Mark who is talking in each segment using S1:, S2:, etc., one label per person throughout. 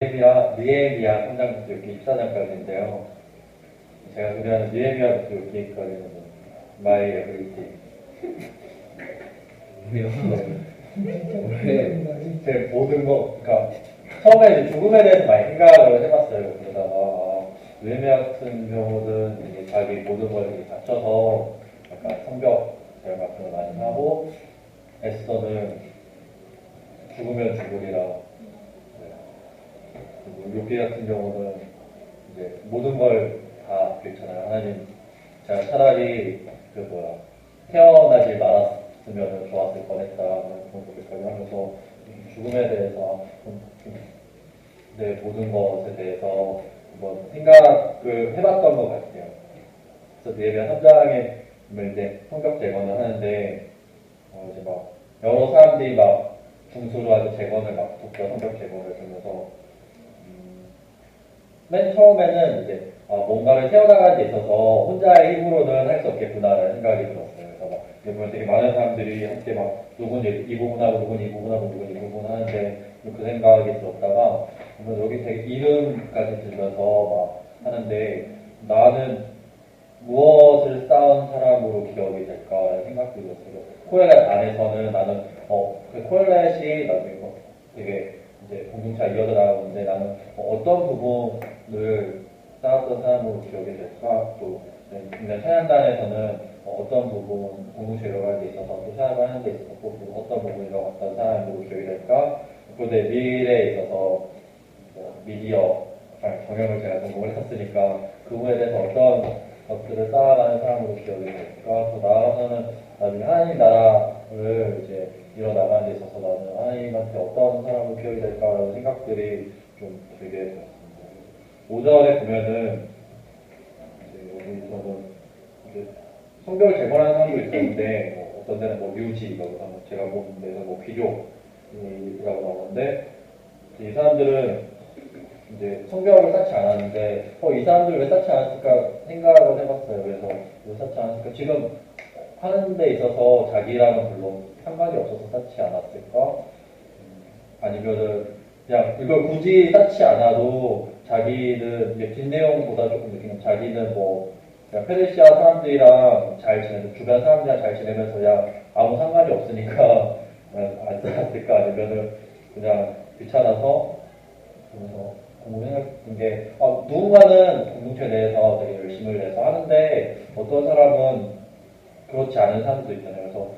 S1: 느헤미야 3장부터 이렇게 14장까지인데요. 제가 소개하는 느헤미야부터 이렇게까지는 마이 에브리띵.
S2: 왜요?
S1: 네. 제 모든 거, 그러니까 처음에 이제 죽음에 대해서 많이 생각을 해봤어요. 그러다가 느헤미야 같은 경우는 이제 자기 모든 걸 이렇게 갖춰서 약간 성벽 제가 같은 걸 많이 하고, 에스더는 죽으면 죽으리라. 그리고 요비 같은 경우는 이제 모든 걸 다 그랬잖아요. 하나님, 제가 차라리 태어나지 말았으면 좋았을 뻔했다. 그런 것까지 하면서 죽음에 대해서 내 모든 것에 대해서 한번 생각을 해봤던 것 같아요. 그래서 예배한 3장에 이제 성벽 재건을 하는데 이제 막 여러 사람들이 막 중수로 아주 재건을 막 독자 성벽 재건을 하면서 맨 처음에는 이제 뭔가를 세워나가는 데 있어서 혼자의 힘으로는 할 수 없겠구나라는 생각이 들었어요. 그래서 막 보면 되게 많은 사람들이 함께 막 누군 이 부분하고 누군 이 부분하고 누군 이 부분 하는데 그 생각이 들었다가 여기 되게 이름까지 들면서 막 하는데 나는 무엇을 쌓은 사람으로 기억이 될까라는 생각도 들었어요. 코엘렛 안에서는 나는 그 코엘렛이 나중에 되게 이제 공동체가 이어져 나가는데 나는 어떤 부분을 쌓았던 사람으로 기억이 될까? 또 찬양단에서는 어떤 부분 공동체 이뤄가는 데 있어서 또 찬양을 하는 데 있어서 또 어떤 부분을 이뤄갔던 사람으로 기억이 될까? 또 내 미래에 있어서 미디어 경영을 제가 전공을 했었으니까 그 부분에 대해서 어떤 것들을 쌓아가는 사람으로 기억이 될까? 또 나아가서는 나중에 하나님 나라를 이제 이뤄나가는 데 있어서 나는 하나님한테 어떤 사람으로 기억이 될까라는 생각들이 좀 들게 되었습니다. 5절에 보면은 여기서는 성벽을 재건하는 사람도 있었는데 어떤 데는 류지라고 제가 본 데는 귀족이라고 나오는데 이 사람들은 이제 성벽을 쌓지 않았는데 이 사람들 왜 쌓지 않았을까 생각을 해봤어요. 그래서 왜 쌓지 않았을까? 지금 하는 데 있어서 자기랑은 별로 상관이 없어서 쌓지 않았을까? 아니면은 그냥 이걸 굳이 쌓지 않아도 자기는 이제 뒷내용보다 조금 느끼는 자기는 그냥 페르시아 사람들이랑 잘 지내고 주변 사람들이랑 잘 지내면서 그냥 아무 상관이 없으니까 안 쌓았을까? 아니면은 그냥 귀찮아서 그래서 생각했던 게 누군가는 공동체 내에서 되게 열심을 내서 하는데 어떤 사람은 그렇지 않은 사람들도 있잖아요. 그래서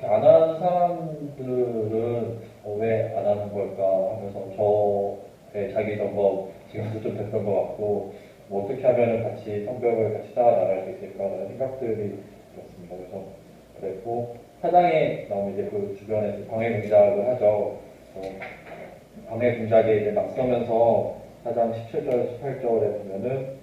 S1: 안 하는 사람들은 왜 안 하는 걸까 하면서 저의 자기 점검 지금도 좀 됐던 것 같고 어떻게 하면 같이 성벽을 같이 쌓아 나갈 수 있을까라는 생각들이 들었습니다. 그래서 그랬고 사장에 나오면 이제 그 주변에서 방해 공작을 하죠. 방해 공작에 이제 막 서면서 4장 17절, 18절에 보면은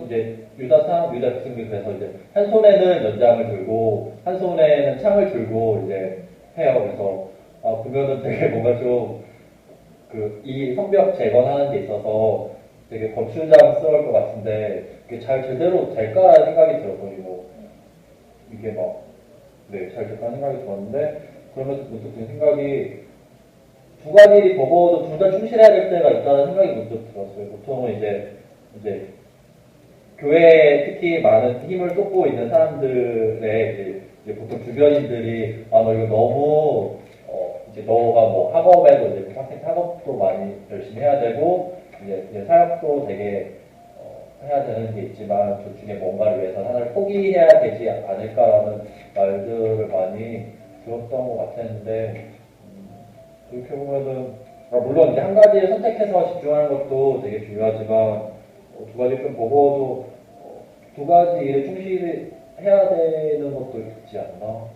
S1: 이제 유다 백성들이 그래서 이제 한 손에는 연장을 들고 한 손에는 창을 들고 이제 해요. 그래서 보면은 되게 뭔가 좀 이 성벽 재건하는 데 있어서 되게 거추장스러울 것 같은데 이게 잘 제대로 될까라는 생각이 들었거든요. 이게 잘 될까라는 생각이 들었는데 그러면서 문득 든 생각이 두 가지 버거워도 둘 다 충실해야 될 때가 있다는 생각이 문득 들었어요. 보통은 이제 교회에 특히 많은 힘을 쏟고 있는 사람들의 이제 보통 주변인들이 너 이거 너무 이제 너가 학업에도 이제 학업도 많이 열심히 해야 되고 이제 사역도 되게 해야 되는 게 있지만 둘 중에 뭔가를 위해서 하나를 포기해야 되지 않을까라는 말들을 많이 들었던 것 같았는데 이렇게 보면은 물론 이제 한 가지에 선택해서 집중하는 것도 되게 중요하지만 두 가지 좀 보고도 두 가지 일에 충실해야 되는 것도 있지 않나?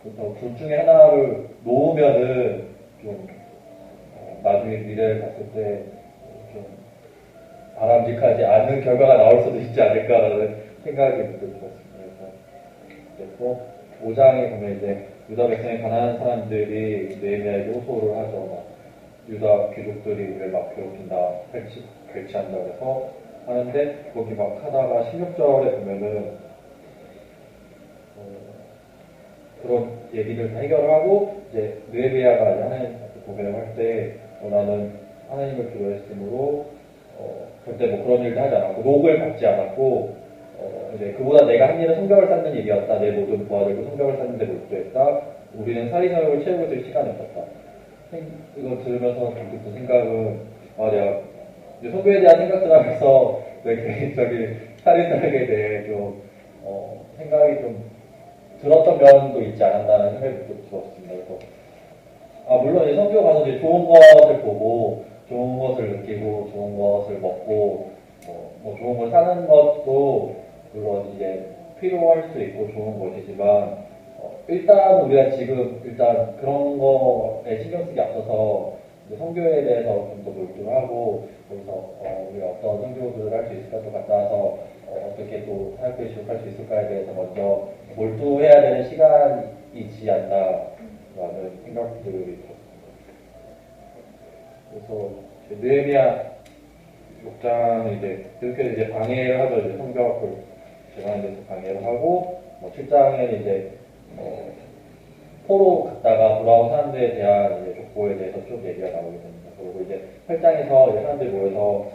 S1: 그래서 둘 중에 하나를 놓으면은 좀 나중에 미래를 봤을 때 좀 바람직하지 않은 결과가 나올 수도 있지 않을까라는 생각이 문득 들었습니다. 그래서 5장에 보면 이제 유다 백성에 가난한 사람들이 느헤미야에게 호소를 하죠. 유다 귀족들이 왜 막 괴롭힌다, 괴치한다 그래서 하는데 거기 막 하다가 16절에 보면은 그런 얘기를 해결하고 이제 느헤미야가 하나님한테 고백을 할 때 나는 하나님을 기도했으므로 절대 뭐 그런 일도 하지 않았고 녹을 받지 않았고 이제 그보다 내가 한 일은 성벽을 쌓는 일이었다. 내 모든 부하들도 성벽을 쌓는 데 몰두했다. 우리는 사리사욕을 채우고 있을 시간이 없었다. 이거 들으면서 그 생각은 내가 이제 성교에 대한 생각들 하면서 내 개인적인 사리사욕에 대해 좀 생각이 좀 들었던 면도 있지 않았나라는 생각이 좀 들었습니다. 그래서 물론 이제 성교 가서 이제 좋은 것을 보고 좋은 것을 느끼고 좋은 것을 먹고 뭐 좋은 걸 사는 것도 물론 이제 필요할 수 있고 좋은 것이지만 일단 우리가 지금 일단 그런 거에 신경 쓰기 앞서서 성교에 대해서 좀 더 몰두를 하고 거기서 우리가 어떤 성교들을 할 수 있을까 또 갔다 와서 어떻게 또 사역을 지속할 수 있을까에 대해서 먼저 몰두해야 되는 시간이지 않나라는 생각들이 들었습니다. 그래서 느헤미야 6장은 이제 그렇게 이제 방해를 하죠. 이제 성벽을 제거하는 데서 방해를 하고 7장에는 이제 포로 갔다가 돌아온 사람들에 대한 이제 족보에 대해서 쭉 얘기가 나오게 됩니다. 그리고 이제 8장에서 이제 사람들이 모여서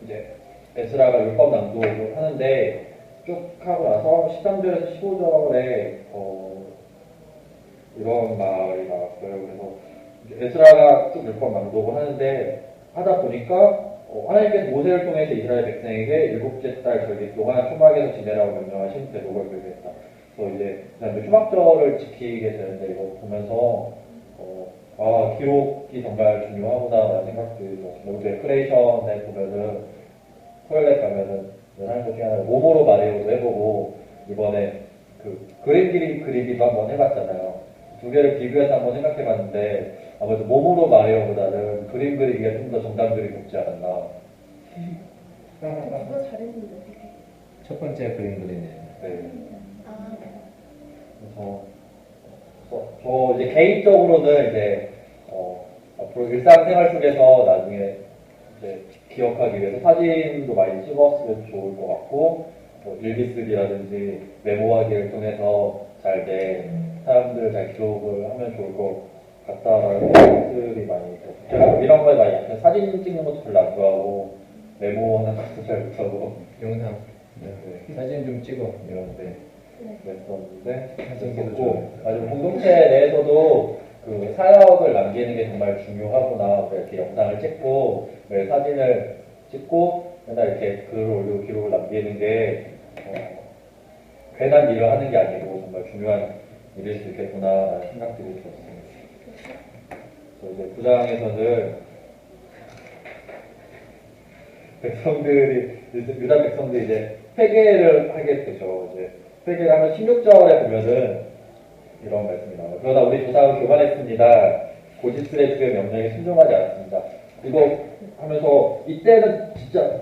S1: 이제 에스라가 율법 낭독을 하는데 쭉 하고 나서 13절에서 15절에 이런 말이 나왔어요. 그래서 에스라가 쭉 율법 낭독을 하는데 하다 보니까 하나님께서 모세를 통해서 이스라엘 백성에게 일곱째 달 절기 동안 초막에서 지내라고 명령하신 대록을 결정했다. 그래서 이제 그다음에 초막절을 지키게 되는데 이거 보면서 기록이 정말 중요하구나라는 생각들이 들었습니다. 우리 레크레이션에 보면은 토요일에 가면은 하는 것 중에 하나 몸으로 말해요도 해보고 이번에 그 그림 그리기도 한번 해봤잖아요. 두 개를 비교해서 한번 생각해봤는데 아무래도 몸으로 말해요보다는 그림 그리기가 좀 더 정답들이 높지 않았나.
S2: 그거 잘했는데 되게.
S3: 첫 번째 그림 그리네요.
S1: 네. 그래서 저 이제 개인적으로는 이제 앞으로 일상생활 속에서 나중에 이제 기억하기 위해서 사진도 많이 찍었으면 좋을 것 같고 일기쓰기라든지 메모하기를 통해서 잘 내 사람들을 잘 기록을 하면 좋을 것 같다라는 생각들이 많이 들었어요. 제가 이런 거에 많이 약간 사진 찍는 것도 별로 안 좋아하고 메모하는 것도 잘 못하고
S3: 영상
S1: 네.
S3: 사진 좀 찍어 이런데
S1: 그랬었는데
S3: 사진기도
S1: 그렇고
S3: 좋아요.
S1: 아주 공동체 내에서도 그 사역을 남기는 게 정말 중요하구나. 이렇게 영상을 찍고 사진을 찍고 맨날 이렇게 글을 올리고 기록을 남기는 게 괜한 일을 하는 게 아니고 정말 중요한 일일 수 있겠구나라는 생각들이 들었습니다. 그래서 이제 구장에서는 백성들이 유다 백성들이 이제 회개를 하게 되죠. 이제 회개를 하면 16절에 보면은 이런 말씀이 나와요. 그러나 우리 조상은 교만했습니다. 고집스레 주의 명령에 순종하지 않았습니다. 이거 하면서 이때는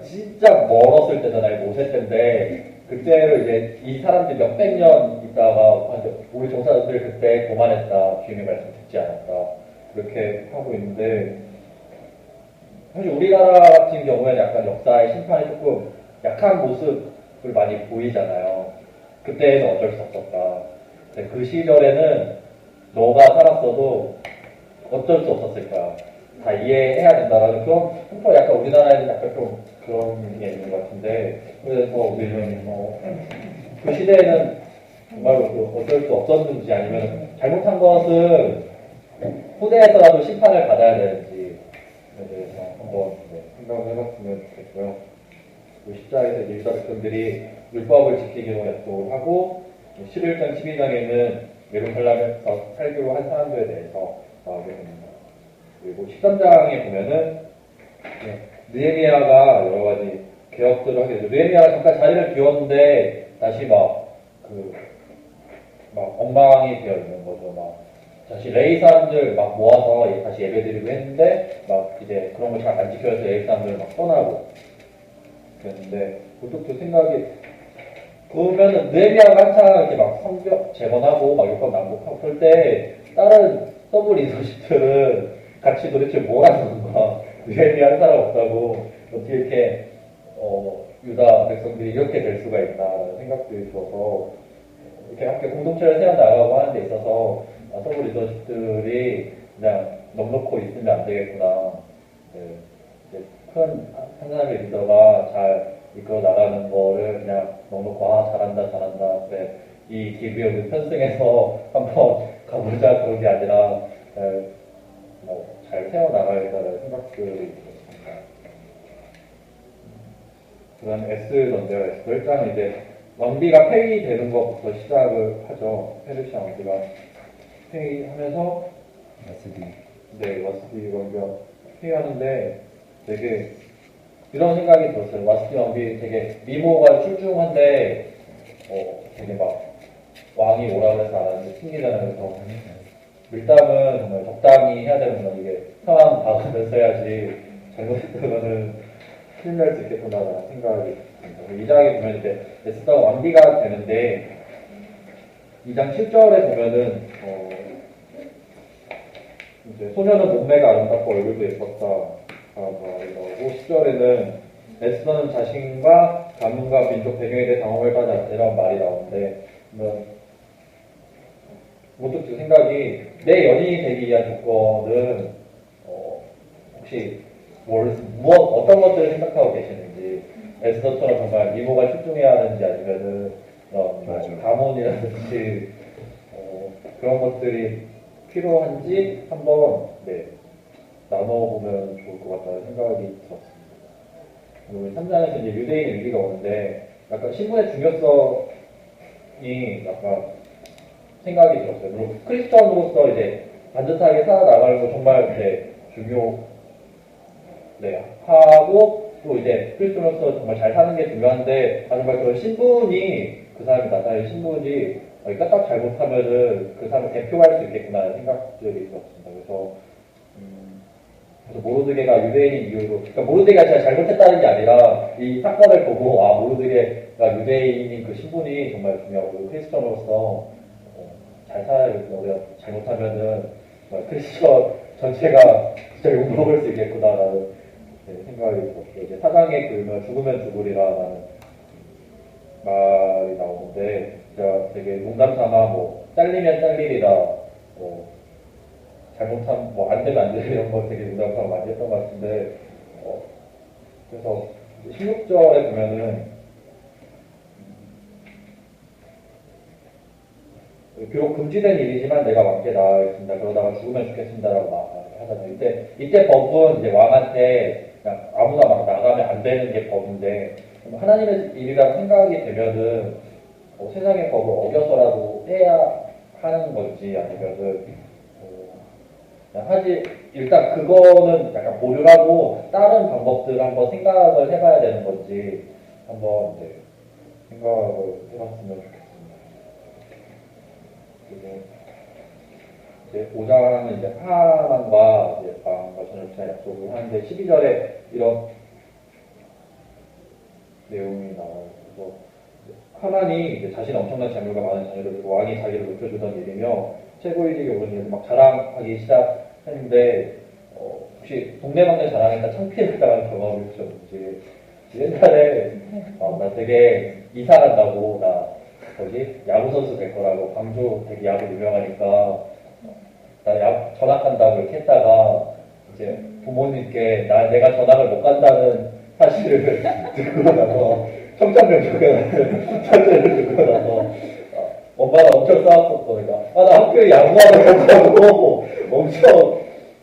S1: 진짜 멀었을 때잖아요. 모세 때인데 그때를 이제 이 사람들이 몇백 년 있다가 우리 조상들 그때 교만했다. 주님의 말씀 듣지 않았다. 그렇게 하고 있는데 사실 우리나라 같은 경우에는 약간 역사의 심판이 조금 약한 모습을 많이 보이잖아요. 그때는 어쩔 수 없었다. 그 시절에는 너가 살았어도 어쩔 수 없었을 거야. 다 이해해야 된다라는 그런 풍토가 약간 우리나라에는 약간 좀 그런 게 있는 것 같은데 그래서 우리는 그 시대에는 정말로 어쩔 수 없었는지 아니면 잘못한 것은 후대에서라도 심판을 받아야 되는지에 대해서 한번 생각을 해봤으면 좋겠고요. 10장에서 유다 백성들이 율법을 지키기로 약속을 하고 11장, 12장에는 예루살렘에서 살기로 한 사람들에 대해서 나오게 됩니다. 그리고 13장에 보면은 느헤미야가 여러 가지 개혁들을 하게 되죠. 느헤미야가 잠깐 자리를 비웠는데 다시 막 엉망이 되어 있는 거죠. 다시 레이 사람들 모아서 다시 예배드리고 했는데 이제 그런 걸 잘 안 지켜서 레이 사람들 떠나고 그랬는데 그것도 생각이 그러면은 느헤미야가 한창 이렇게 성벽 재건하고 율법 낭독하고 그럴 때 다른 서브 리더십들은 같이 도대체 뭘 하는 건가? 느헤미야 한 사람 없다고 어떻게 이렇게 유다 백성들이 이렇게 될 수가 있나라는 생각들이 들어서 이렇게 함께 공동체를 세워 나가고 하는 데 있어서 서브 리더십들이 그냥 넉넉히 있으면 안 되겠구나. 네, 이제 큰 한 사람의 리더가 잘 이끌어 나가는 거를 그냥 넉넉히 잘한다 잘한다. 그래, 이 기부역을 편승해서 한번 가보자 그런 게 아니라 잘 세워나가야겠다는 생각들이 들었습니다. 그다음 S던데요. S 1장은 이제 왕비가 폐위되는 것부터 시작을 하죠. 페르시아 왕비가 폐위하면서
S3: 마스디.
S1: 네, 와스비 왕비가 폐위하는데 되게 이런 생각이 들었어요. 와스비 왕비 되게 미모가 출중한데 되게 막 왕이 오라고 해서 안 하는데 튕기잖아요. 그래서 밀당은 정말 적당히 해야 되는 건 이게 상황 봐가면서 해야지 잘못했다가는 큰일 날 수 있겠구나라는 생각이 듭니다. 2장에 보면 이제 에스더가 왕비가 되는데 2장 7절에 보면은 이제 소녀는 몸매가 아름답고 얼굴도 예뻤다 말이라고 10절에는 에스더는 자신과 가문과 민족 배경에 대해 당황을 받았다 이런 말이 나오는데 문득 그 생각이 내 연인이 되기 위한 조건은 혹시 어떤 것들을 생각하고 계시는지 에스더처럼 정말 미모가 출중해야 하는지 아니면은 가문이라든지 그런 것들이 필요한지 한번 나눠보면 좋을 것 같다는 생각이 들었습니다. 그리고 3장에서 이제 유대인 위기가 오는데 약간 신분의 중요성이 약간 생각이 들었어요. 그리고 크리스천으로서 이제 반듯하게 살아나가는 거 정말 하고 또 이제 크리스천으로서 정말 잘 사는 게 중요한데 정말 그런 신분이 그 사람이 나타낼 신분이 딱 잘못하면은 그 사람을 대표할 수 있겠구나라는 생각들이 들었습니다. 그래서 모르드게가 유대인인 이유로, 그러니까 모르드게가 진짜 잘못했다는 게 아니라 이 사건을 보고 모르드게가 유대인인 그 신분이 정말 중요하고 크리스천으로서 잘 살아야겠구나. 우리가 잘못하면은 크리스천 전체가 진짜 욕먹을 수 있겠구나라는 생각이 들었어요. 이제 사장에 굴면 죽으면 죽으리라는 말이 나오는데 제가 되게 농담 삼아 잘리면 잘리리라 잘못하면 안 되면 안 되는 이런 거 되게 농담 삼아 많이 했던 것 같은데 그래서 16절에 보면은 비록 금지된 일이지만 내가 왕께 나아가겠습니다. 그러다가 죽으면 죽겠습니다라고 하잖아요. 이때 법은 이제 왕한테 그냥 아무나 막 나가면 안 되는 게 법인데 하나님의 일이라고 생각이 되면은 세상의 법을 어겨서라도 해야 하는 건지 아니면은 일단 그거는 약간 보류하고 다른 방법들을 한번 생각을 해봐야 되는 건지 한번 생각을 해봤으면 좋겠습니다. 그리고 이제 5장은 이제 하만과 마음과 전역자 약속을 하는데 12절에 이런 내용이 나와요. 그래서 하만이 이제 자신의 엄청난 재물과 많은 자녀를 두고 왕이 자기를 높여주던 일이며 최고이직에 오른 일을 막 자랑하기 시작했는데 혹시 동네방네 자랑했다 창피했다는 경험이 혹시 없는지 옛날에 나 되게 이사 간다고 나 거기 야구선수 될 거라고 광주 되게 야구 유명하니까 나 전학 간다고 이렇게 했다가 이제 부모님께 내가 전학을 못 간다는 사실을 듣고 나서 청천벽력에 천재를 듣고 나서 엄마가 엄청 싸웠었거든요. 나 학교에 야구하러 간다고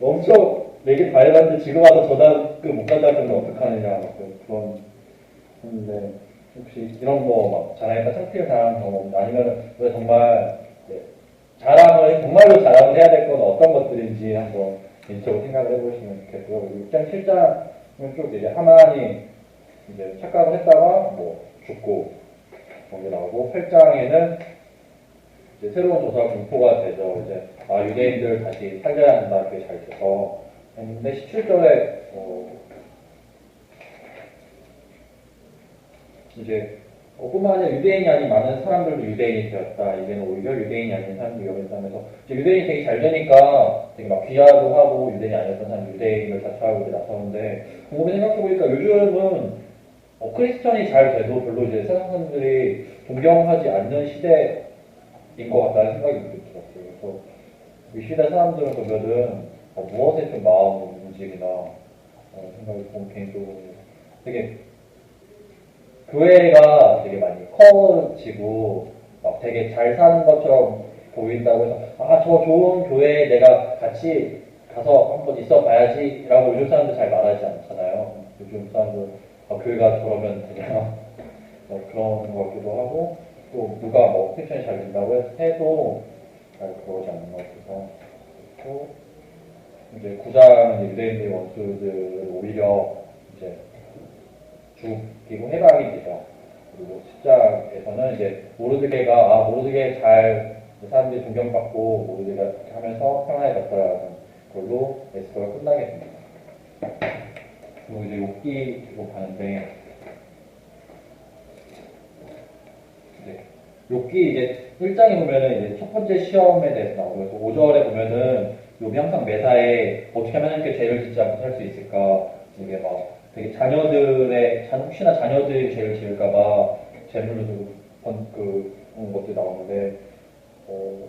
S1: 엄청 내게 밝았는데 지금 와서 전학을 못 간다는 건 어떡하느냐 그런 했는데 혹시 이런 거 막 자랑했다 창피를 당한 경험 아니면 정말 정말로 자랑을 해야 될 건 어떤 것들인지 한번 개인적으로 생각을 해보시면 좋겠고요. 그리고 6장 7장은 쭉 이제 하만이 이제 착각을 했다가 죽고 그런 게 나오고 8장에는 이제 새로운 조사 공포가 되죠. 이제 유대인들 다시 살려야 한다 그게 잘 돼서 했는데 17절에 이제 뿐만 아니라 유대인이 아닌 많은 사람들도 유대인이 되었다. 이제는 오히려 유대인이 아닌 사람들이 위험했다면서 유대인이 되게 잘 되니까 되게 막 귀하고 하고 유대인이 아니었던 사람 유대인을 자처하고 이제 나서는데 곰곰이 생각해보니까 요즘은 크리스천이 잘 돼도 별로 이제 세상 사람들이 존경하지 않는 시대인 것 같다는 생각이 들었어요. 그래서 이 시대 사람들은 보면은 무엇에 좀 마음을 움직이나 생각이 좀 개인적으로 되게 교회가 되게 많이 커지고 막 되게 잘 사는 것처럼 보인다고 해서 저 좋은 교회에 내가 같이 가서 한번 있어 봐야지라고 요즘 사람들 잘 말하지 않잖아요. 요즘 사람들 교회가 저러면 되냐 그런 것 같기도 하고 또 누가 뭐 픽션이 잘 된다고 해도 잘 그러지 않는 것 같아서 또 이제 구장 유대인들 원수들 오히려 이제 죽이고 해방이 되죠. 그리고 10장에서는 이제 모르드게가 모르드게 잘 사람들이 존경받고 모르드게가 이렇게 하면서 평안에 갔더라는 걸로 에스더가 끝나게 됩니다. 그리고 이제 욥기로 가는데 욥기 이제 1장에 보면은 이제 첫 번째 시험에 대해서 나오고 그래서 5절에 보면은 욥이 항상 매사에 어떻게 하면 하나님께 죄를 짓지 않고 살 수 있을까 이게 막 되게 자녀들의 혹시나 자녀들이 죄를 지을까봐 재물을 두고 것들이 나오는데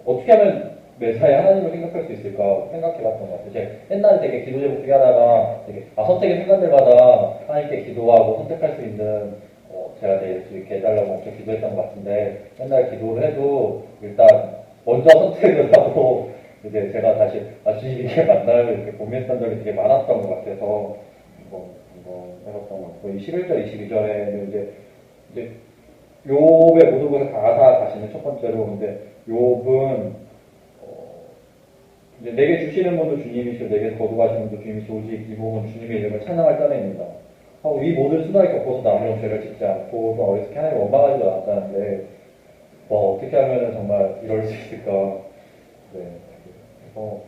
S1: 어떻게 하면 매사에 하나님을 생각할 수 있을까 생각해봤던 것 같아요. 제가 옛날에 되게 기도 제목 중에 하나가 되게 선택의 순간들마다 하나님께 기도하고 선택할 수 있는 제가 내일 이렇게 해달라고 엄청 기도했던 것 같은데 맨날 기도를 해도 일단 먼저 선택을 하고 이제 제가 다시 주님 이렇게 만나고 이렇게 고민했던 적이 되게 많았던 것 같아서 이거 해봤던 것 같고 11절 22절에는 이제 욥의 모든 것을 가사 가시는 첫 번째로 근데 욥은 이제 내게 주시는 분도 주님이시고 내게 거두가시는 분도 주님이시고 오직 이 몸은 주님의 이름을 찬양할 자입니다. 하고 이 모든 수단을 겪어서 나무는 죄를 짓지 않고 또 어렸을 때 하나님 원망하지도 않았다는데 어떻게 하면 정말 이럴 수 있을까. 네. 그래서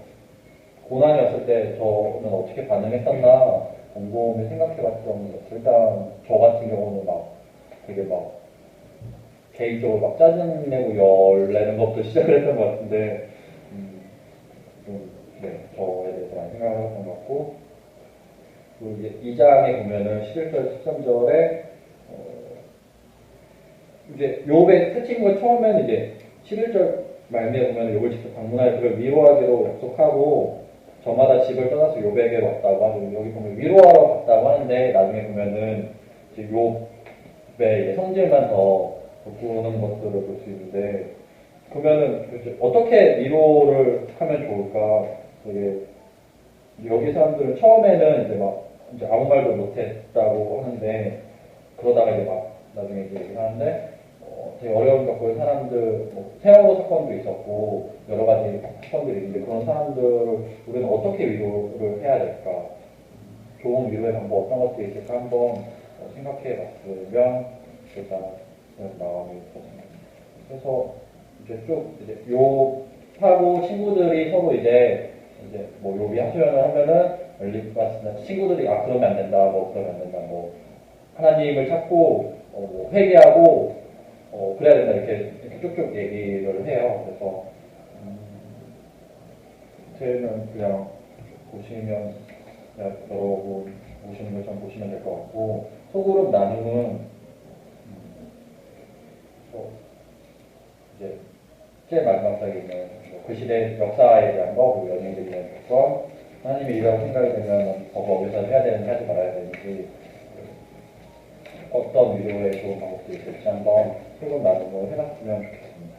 S1: 고난이 왔을 때 저는 어떻게 반응했었나 곰곰이 생각해봤던 것 같아요. 일단 저 같은 경우는 되게 개인적으로 짜증내고 열내는 것부터 시작을 했던 것 같은데 저에 대해서 많이 생각을 했던 것 같고 그리고 이제 2장에 보면은 11절 13절에 이제 욥의 특징과 처음에는 이제 11절 말미에 보면 욥을 직접 방문하여 그를 위로하기로 약속하고 저마다 집을 떠나서 욥에게 왔다고 하고 여기 보면 위로하러 갔다고 하는데 나중에 보면은 이제 욥의 성질만 더 돋구는 것들을 볼 수 있는데 그러면은 어떻게 위로를 하면 좋을까? 되게 여기 사람들은 처음에는 이제 아무 말도 못했다고 하는데 그러다가 이제 나중에 이제 얘기를 하는데 되게 어려운 겪을 사람들 세월호 사건도 있었고 여러 가지 사건들이 있는데 그런 사람들을 우리는 어떻게 위로를 해야 될까? 좋은 위로의 방법 어떤 것들이 있을까 한번 생각해 봤으면 좋겠다 마음이 있었습니다. 그래서 이제 쭉 이제 욥하고 친구들이 서로 이제 욥이 하소연을 하면은 엘리파스나 친구들이 그러면 안 된다 그러면 안 된다 하나님을 찾고 회개하고 그래야 된다 이렇게 쭉쭉 얘기를 해요. 그래서 저는 그냥 보시면 여러분 보시는 걸 좀 보시면 될 것 같고 소그룹 나눔은 이제 제일 마지막 장에 있는 그 시대 역사에 대한 거 그리고 연예인들에 대한 거 하나님의 일이라고 생각이 되면 어디서 해야 되는지 하지 말아야 되는지 어떤 위로의 좋은 방법들이 있을지 한번 소그룹 나눔을 해봤으면 좋겠습니다.